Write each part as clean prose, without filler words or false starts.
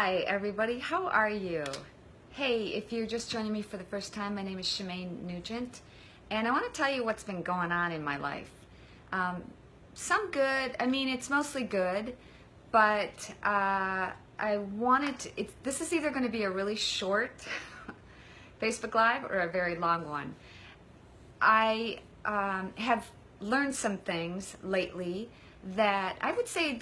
Hi everybody, how are you? Hey, if you're just joining me for the first time, my name is Shemane Nugent, and I want to tell you what's been going on in my life. Some good, it's mostly good, but this is either going to be a really short Facebook Live or a very long one. I have learned some things lately that I would say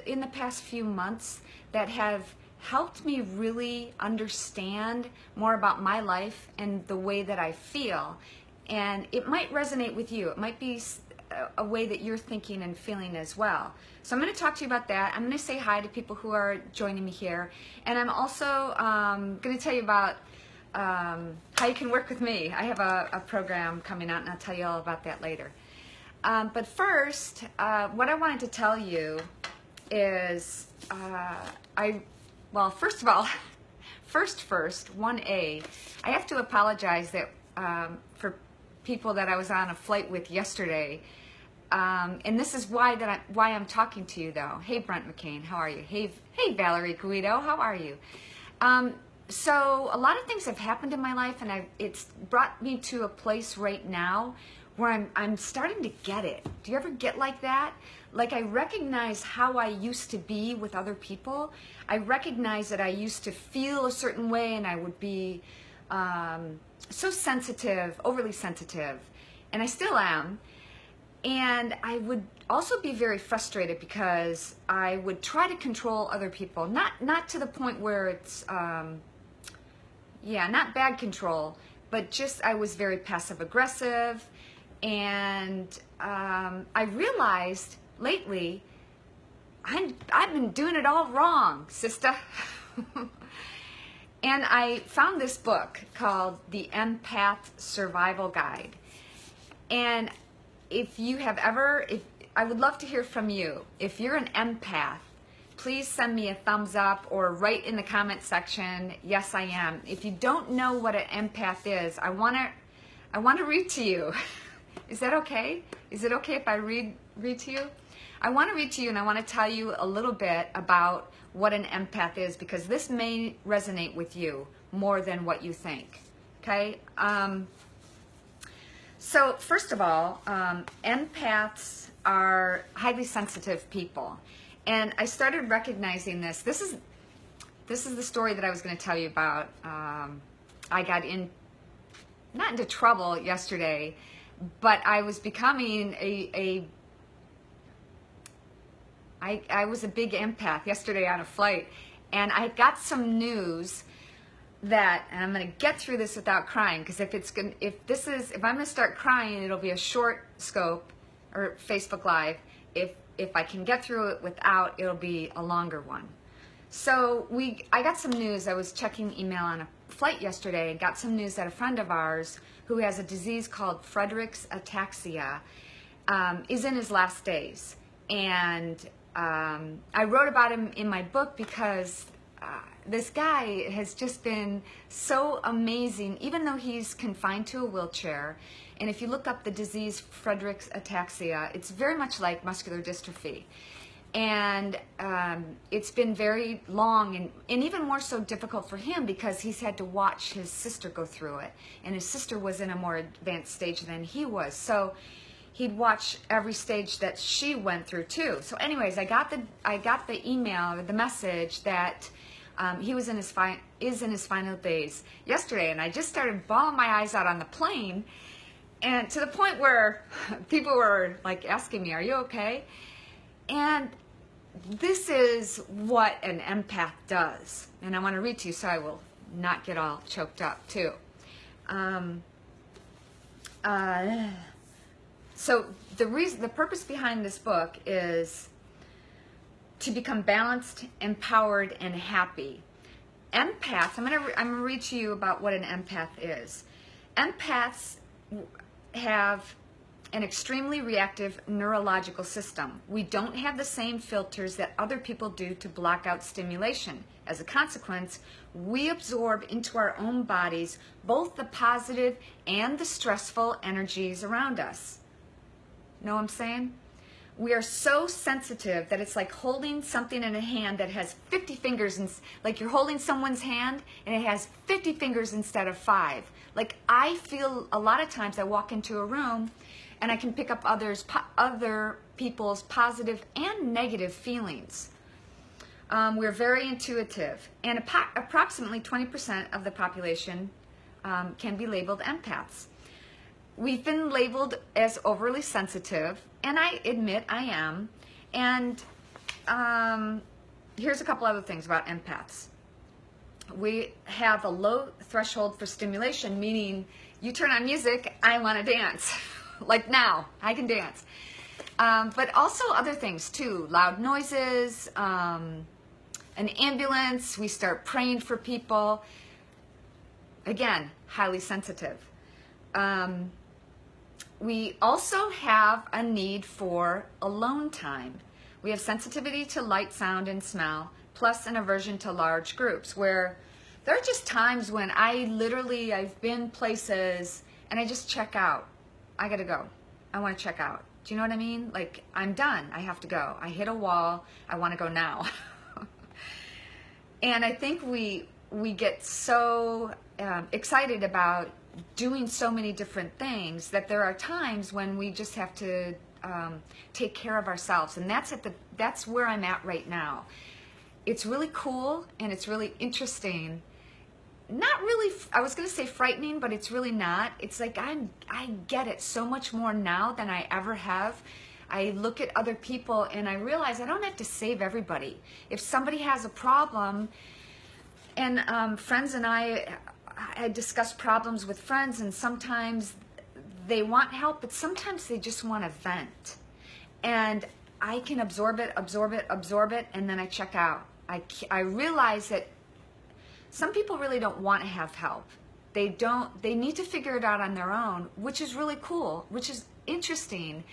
in the past few months that have helped me really understand more about my life and the way that I feel. And it might resonate with you. It might be a way that you're thinking and feeling as well. So I'm going to talk to you about that. I'm going to say hi to people who are joining me here. And I'm also going to tell you about how you can work with me. I have a program coming out, and I'll tell you all about that later. But first, what I wanted to tell you is, first of all, first, 1A, I have to apologize that for people that I was on a flight with yesterday, and this is why I'm talking to you though. Hey Brent McCain, how are you? Hey Valerie Guido, how are you? So a lot of things have happened in my life, and it's brought me to a place right now where I'm starting to get it. Do you ever get like that? Like, I recognize how I used to be with other people. I recognize that I used to feel a certain way, and I would be so sensitive, overly sensitive, and I still am. And I would also be very frustrated because I would try to control other people, not to the point where it's not bad control, but just I was very passive aggressive. And I realized lately I've been doing it all wrong, sister. And I found this book called The Empath Survival Guide. And I would love to hear from you. If you're an empath, please send me a thumbs up or write in the comment section, yes I am. If you don't know what an empath is, I want to read to you. Is that okay? Is it okay if I read to you? I want to read to you, and I want to tell you a little bit about what an empath is, because this may resonate with you more than what you think. Okay? So first of all, empaths are highly sensitive people, and I started recognizing this. This is the story that I was going to tell you about. I got not into trouble yesterday, but I was becoming I was a big empath yesterday on a flight, and I got some news that, and I'm going to get through this without crying, because if I'm going to start crying, it'll be a short scope or Facebook Live. If I can get through it without, it'll be a longer one. So I got some news. I was checking email on a flight yesterday and got some news that a friend of ours who has a disease called Friedreich's ataxia is in his last days. And I wrote about him in my book because this guy has just been so amazing, even though he's confined to a wheelchair. And if you look up the disease Friedreich's ataxia, it's very much like muscular dystrophy. And it's been very long and even more so difficult for him because he's had to watch his sister go through it. And his sister was in a more advanced stage than he was. So he'd watch every stage that she went through too. So anyways, I got the email or the message that he was in his final days yesterday, and I just started bawling my eyes out on the plane, and to the point where people were like asking me, "Are you okay?" And this is what an empath does, and I want to read to you so I will not get all choked up too. So the purpose behind this book is to become balanced, empowered, and happy. Empaths, I'm gonna read to you about what an empath is. Empaths have an extremely reactive neurological system. We don't have the same filters that other people do to block out stimulation. As a consequence, we absorb into our own bodies both the positive and the stressful energies around us. Know what I'm saying? We are so sensitive that it's like holding something in a hand that has 50 fingers, and like you're holding someone's hand and it has 50 fingers instead of 5. Like I feel a lot of times I walk into a room and I can pick up other people's positive and negative feelings. We're very intuitive, and approximately 20% of the population can be labeled empaths. We've been labeled as overly sensitive, and I admit I am. And here's a couple other things about empaths. We have a low threshold for stimulation, meaning you turn on music, I want to dance. Like now, I can dance. But also other things too, loud noises, an ambulance, we start praying for people. Again, highly sensitive. We also have a need for alone time. We have sensitivity to light, sound, and smell, plus an aversion to large groups, where there are just times when I've been places and I just check out. I gotta go. I wanna check out. Do you know what I mean? Like, I'm done. I have to go. I hit a wall. I wanna go now. And I think we get so excited about doing so many different things that there are times when we just have to take care of ourselves, and that's where I'm at right now. It's really cool and it's really interesting. Not really, I was going to say frightening, but it's really not. It's like I get it so much more now than I ever have. I look at other people and I realize I don't have to save everybody. If somebody has a problem, and friends and I discuss problems with friends, and sometimes they want help, but sometimes they just want to vent. And I can absorb it, and then I check out. I realize that some people really don't want to have help. They need to figure it out on their own, which is really cool, which is interesting,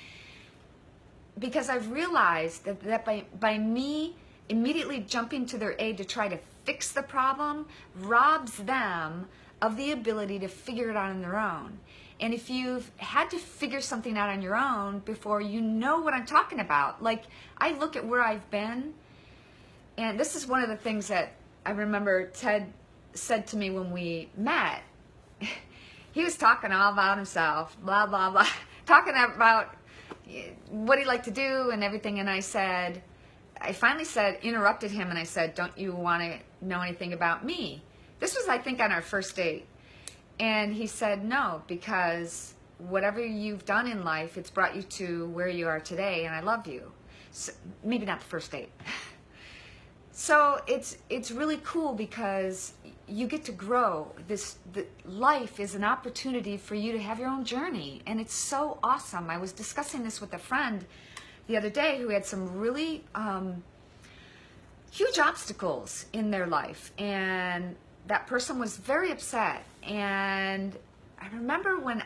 because I've realized that by me immediately jumping to their aid to try to fix the problem robs them of the ability to figure it out on their own. And if you've had to figure something out on your own before, you know what I'm talking about. Like, I look at where I've been, and this is one of the things that I remember Ted said to me when we met. He was talking all about himself, blah, blah, blah, talking about what he liked to do and everything, and I finally interrupted him, and I said, don't you want to know anything about me? This was, I think, on our first date. And he said, no, because whatever you've done in life, it's brought you to where you are today, and I love you. So, maybe not the first date. So it's really cool because you get to grow. Life is an opportunity for you to have your own journey, and it's so awesome. I was discussing this with a friend the other day who had some really huge obstacles in their life, and that person was very upset. And I remember when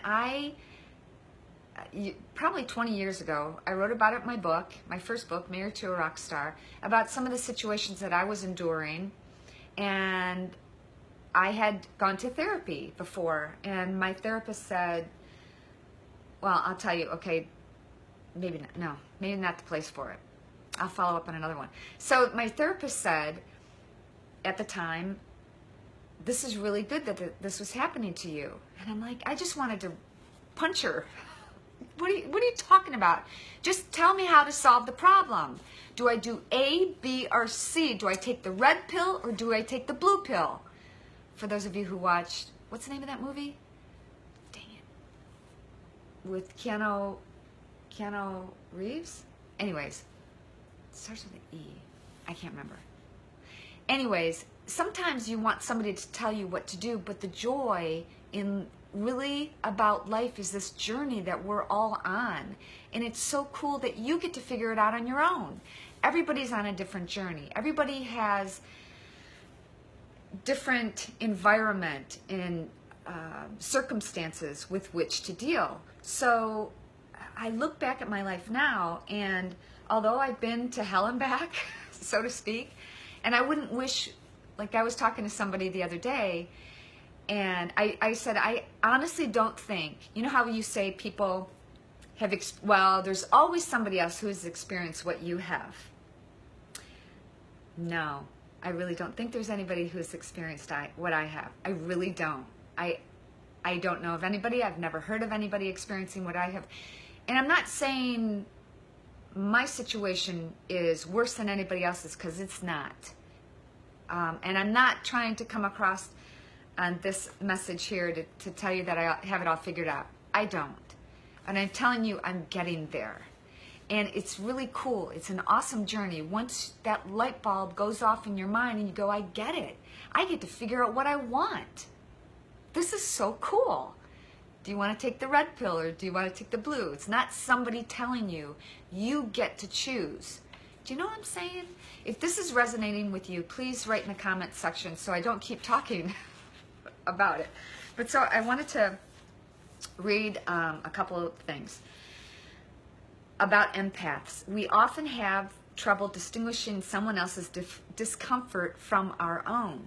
probably 20 years ago, I wrote about it in my book, my first book, Married to a Rock Star, about some of the situations that I was enduring. And I had gone to therapy before, and my therapist said, well, I'll tell you, okay, maybe not the place for it. I'll follow up on another one. So my therapist said at the time, this is really good that this was happening to you. And I'm like, I just wanted to punch her. What are you talking about? Just tell me how to solve the problem. Do I do A, B, or C? Do I take the red pill or do I take the blue pill? For those of you who watched, what's the name of that movie? Dang it. With Keanu Reeves? Anyways, it starts with an E. I can't remember. Anyways, sometimes you want somebody to tell you what to do, but the joy in really about life is this journey that we're all on. And it's so cool that you get to figure it out on your own. Everybody's on a different journey. Everybody has different environment and circumstances with which to deal. So I look back at my life now, and although I've been to hell and back, so to speak, and I wouldn't wish, like I was talking to somebody the other day, and I said, I honestly don't think, you know how you say people well, there's always somebody else who has experienced what you have. No, I really don't think there's anybody who has experienced what I have. I really don't. I don't know of anybody. I've never heard of anybody experiencing what I have. And I'm not saying my situation is worse than anybody else's, because it's not. And I'm not trying to come across on this message here to tell you that I have it all figured out. I don't. And I'm telling you, I'm getting there. And it's really cool. It's an awesome journey. Once that light bulb goes off in your mind and you go, I get it. I get to figure out what I want. This is so cool. Do you want to take the red pill or do you want to take the blue? It's not somebody telling you. You get to choose. Do you know what I'm saying? If this is resonating with you, please write in the comment section so I don't keep talking about it. But so I wanted to read a couple of things about empaths. We often have trouble distinguishing someone else's discomfort from our own.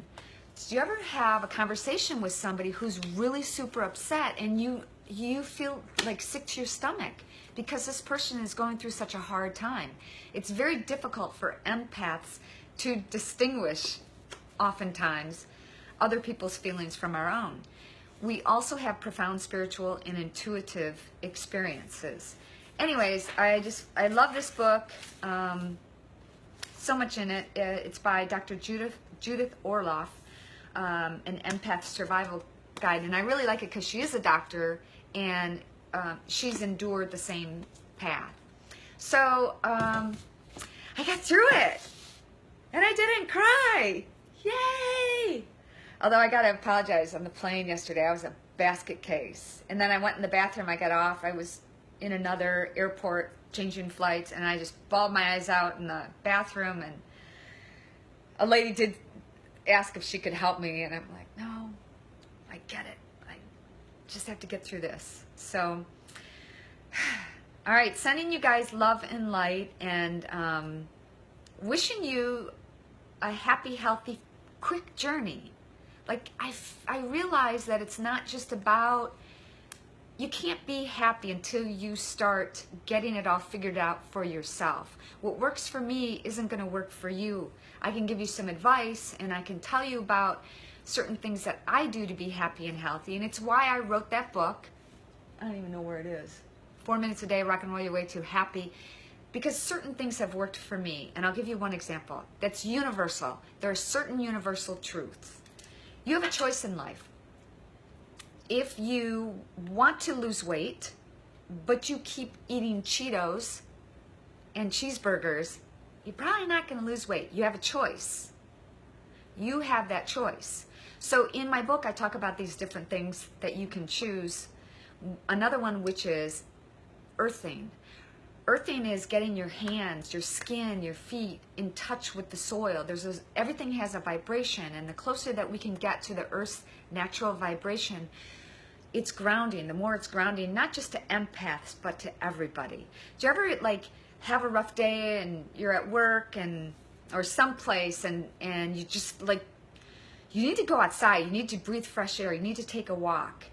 Do you ever have a conversation with somebody who's really super upset and you feel like sick to your stomach because this person is going through such a hard time? It's very difficult for empaths to distinguish, oftentimes, other people's feelings from our own. We also have profound spiritual and intuitive experiences. Anyways, I love this book. So much in it. It's by Dr. Judith Orloff, an Empath Survival Guide. And I really like it because she is a doctor and she's endured the same path. So I got through it and I didn't cry. Yay! Although I got to apologize, on the plane yesterday I was a basket case. And then I went in the bathroom, I got off, I was in another airport changing flights, and I just bawled my eyes out in the bathroom, and a lady did ask if she could help me, and I'm like, no, I get it. I just have to get through this. So, all right, sending you guys love and light, and wishing you a happy, healthy, quick journey. Like, I realize that it's not just about, you can't be happy until you start getting it all figured out for yourself. What works for me isn't going to work for you. I can give you some advice and I can tell you about certain things that I do to be happy and healthy. And it's why I wrote that book. I don't even know where it is. 4 Minutes a Day, Rock and Roll Your Way to Happy. Because certain things have worked for me. And I'll give you one example. That's universal. There are certain universal truths. You have a choice in life. If you want to lose weight, but you keep eating Cheetos and cheeseburgers, you're probably not going to lose weight. You have a choice. You have that choice. So in my book, I talk about these different things that you can choose. Another one, which is earthing. Earthing is getting your hands, your skin, your feet in touch with the soil. Everything has a vibration, and the closer that we can get to the Earth's natural vibration, it's grounding. The more it's grounding, not just to empaths, but to everybody. Do you ever have a rough day and you're at work or someplace and you just you need to go outside, you need to breathe fresh air, you need to take a walk?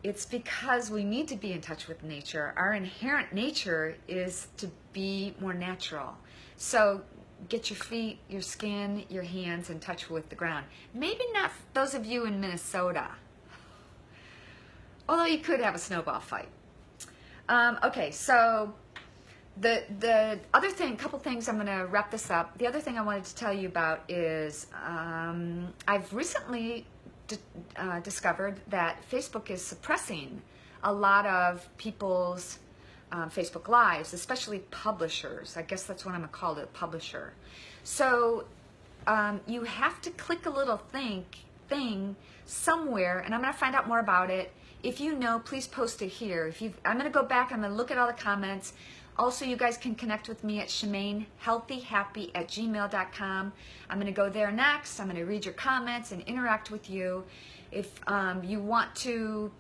It's because we need to be in touch with nature. Our inherent nature is to be more natural. So get your feet, your skin, your hands in touch with the ground. Maybe not those of you in Minnesota, although you could have a snowball fight. Okay, so the other thing, couple things, I'm going to wrap this up. The other thing I wanted to tell you about is I've recently discovered that Facebook is suppressing a lot of people's Facebook Lives, especially publishers. I guess that's what I'm going to call it, publisher. So you have to click a little thing somewhere, and I'm going to find out more about it. If you know, please post it here. I'm going to go back, I'm going to look at all the comments. Also, you guys can connect with me at Shemane, healthyhappy@gmail.com. I'm going to go there next. I'm going to read your comments and interact with you. If you want to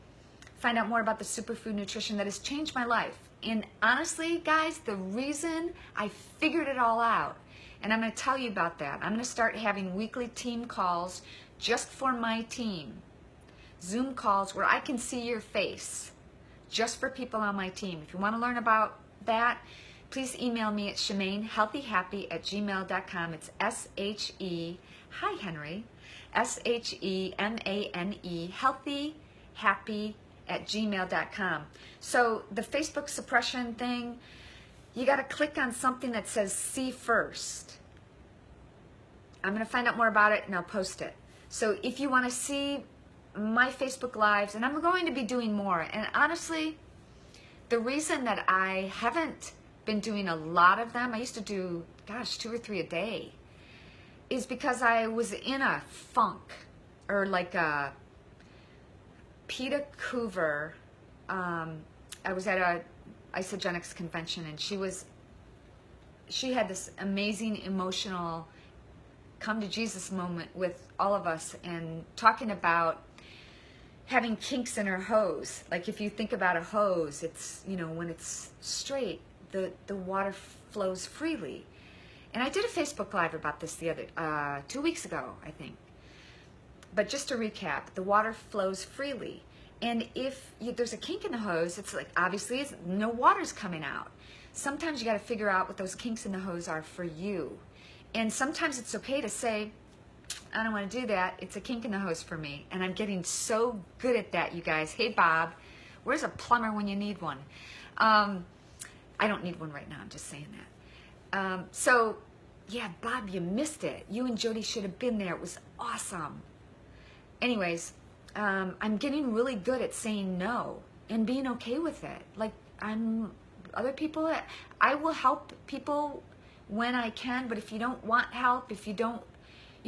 find out more about the superfood nutrition that has changed my life. And honestly, guys, the reason I figured it all out, and I'm going to tell you about that. I'm going to start having weekly team calls just for my team. Zoom calls where I can see your face. just for people on my team. If you want to learn about that, please email me at shemanehealthyhappy@gmail.com. It's S-H-E, hi Henry, S-H-E-M-A-N-E, healthyhappy@gmail.com. So the Facebook suppression thing, you got to click on something that says see first. I'm going to find out more about it and I'll post it. So if you want to see my Facebook Lives, and I'm going to be doing more, and honestly, the reason that I haven't been doing a lot of them, I used to do, gosh, 2 or 3 a day, is because I was in a funk, or like a Peta Coover, I was at a Isogenics convention, and she had this amazing emotional come to Jesus moment with all of us, and talking about having kinks in her hose. Like if you think about a hose, it's, you know, when it's straight, the water flows freely. And I did a Facebook Live about this the other 2 weeks ago, I think. But just to recap, the water flows freely. And if there's a kink in the hose, it's like, obviously no water's coming out. Sometimes you got to figure out what those kinks in the hose are for you. And sometimes it's okay to say, I don't want to do that. It's a kink in the hose for me. And I'm getting so good at that, you guys. Hey, Bob, where's a plumber when you need one? I don't need one right now. I'm just saying that. So, yeah, Bob, you missed it. You and Jody should have been there. It was awesome. Anyways, I'm getting really good at saying no and being okay with it. Like, other people, I will help people when I can, but if you don't want help, you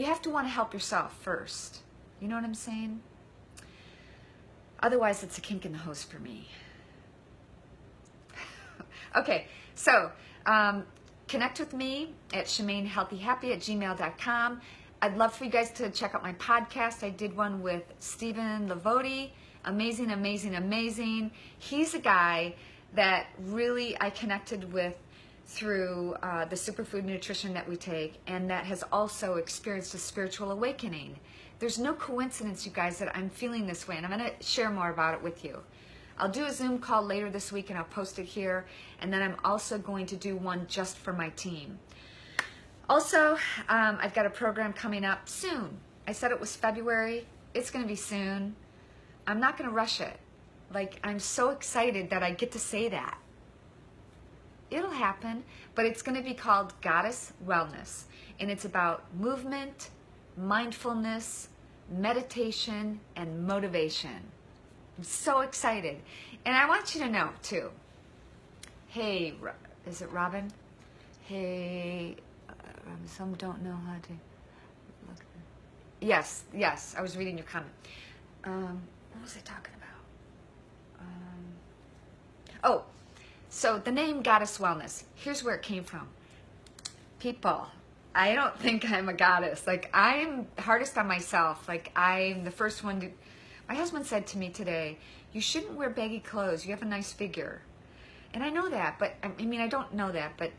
have to want to help yourself first. You know what I'm saying? Otherwise, it's a kink in the hose for me. Okay, so connect with me at shemanehealthyhappy@gmail.com. I'd love for you guys to check out my podcast. I did one with Stephen Lavoti. Amazing, amazing, amazing. He's a guy that really I connected with through the superfood nutrition that we take, and that has also experienced a spiritual awakening. There's no coincidence, you guys, that I'm feeling this way, and I'm going to share more about it with you. I'll do a Zoom call later this week, and I'll post it here, and then I'm also going to do one just for my team. Also, I've got a program coming up soon. I said it was February. It's going to be soon. I'm not going to rush it. Like, I'm so excited that I get to say that. It'll happen, but it's going to be called Goddess Wellness, and it's about movement, mindfulness, meditation, and motivation. I'm so excited, and I want you to know too. Hey, is it Robin? Hey, some don't know how to look. Yes, I was reading your comment. What was I talking about? So the name Goddess Wellness, here's where it came from. People, I don't think I'm a goddess. Like, I'm hardest on myself. Like, I'm the first one to... My husband said to me today, you shouldn't wear baggy clothes. You have a nice figure. And I know that, but I mean, I don't know that, but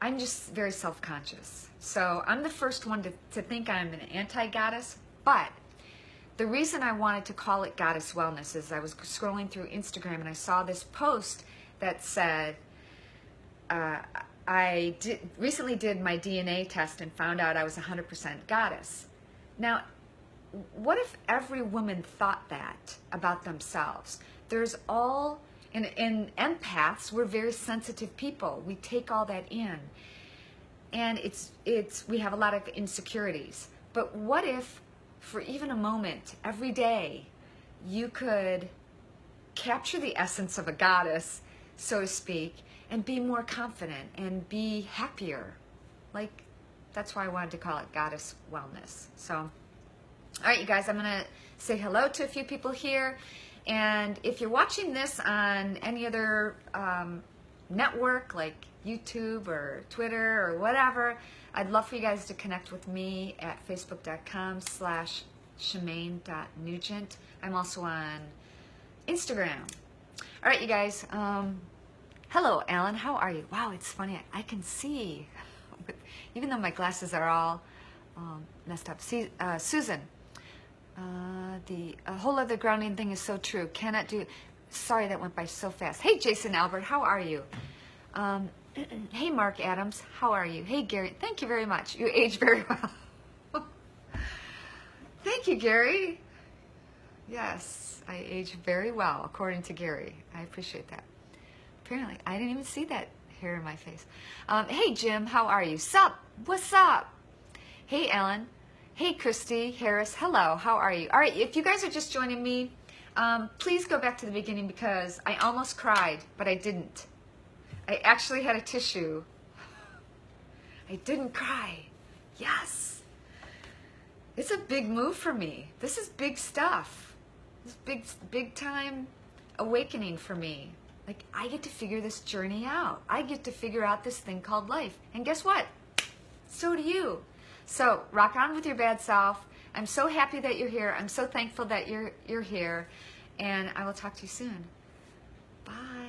I'm just very self-conscious. So I'm the first one to think I'm an anti-goddess, but the reason I wanted to call it Goddess Wellness is I was scrolling through Instagram and I saw this post that said, I recently did my DNA test and found out I was 100% goddess. Now, what if every woman thought that about themselves? There's all, in empaths, we're very sensitive people. We take all that in. And we have a lot of insecurities. But what if, for even a moment, every day, you could capture the essence of a goddess, so to speak, and be more confident and be happier? Like, that's why I wanted to call it Goddess Wellness. So, all right, you guys, I'm going to say hello to a few people here. And if you're watching this on any other network, like YouTube or Twitter or whatever, I'd love for you guys to connect with me at facebook.com/Shemane.Nugent. I'm also on Instagram. All right, you guys. Hello, Alan. How are you? Wow, it's funny. I can see, even though my glasses are all messed up. See, Susan, the whole other grounding thing is so true. Cannot do. Sorry, that went by so fast. Hey, Jason Albert, how are you? Hey, Mark Adams, how are you? Hey, Gary, thank you very much. You age very well. Thank you, Gary. Yes, I age very well, according to Gary. I appreciate that. Apparently, I didn't even see that hair in my face. Hey, Jim, how are you? Sup? What's up? Hey, Ellen. Hey, Christy Harris. Hello, how are you? All right, if you guys are just joining me, please go back to the beginning because I almost cried, but I didn't. I actually had a tissue. I didn't cry. Yes. It's a big move for me. This is big stuff. This is big time awakening for me. Like, I get to figure this journey out. I get to figure out this thing called life. And guess what? So do you. So rock on with your bad self. I'm so happy that you're here. I'm so thankful that you're here. And I will talk to you soon. Bye.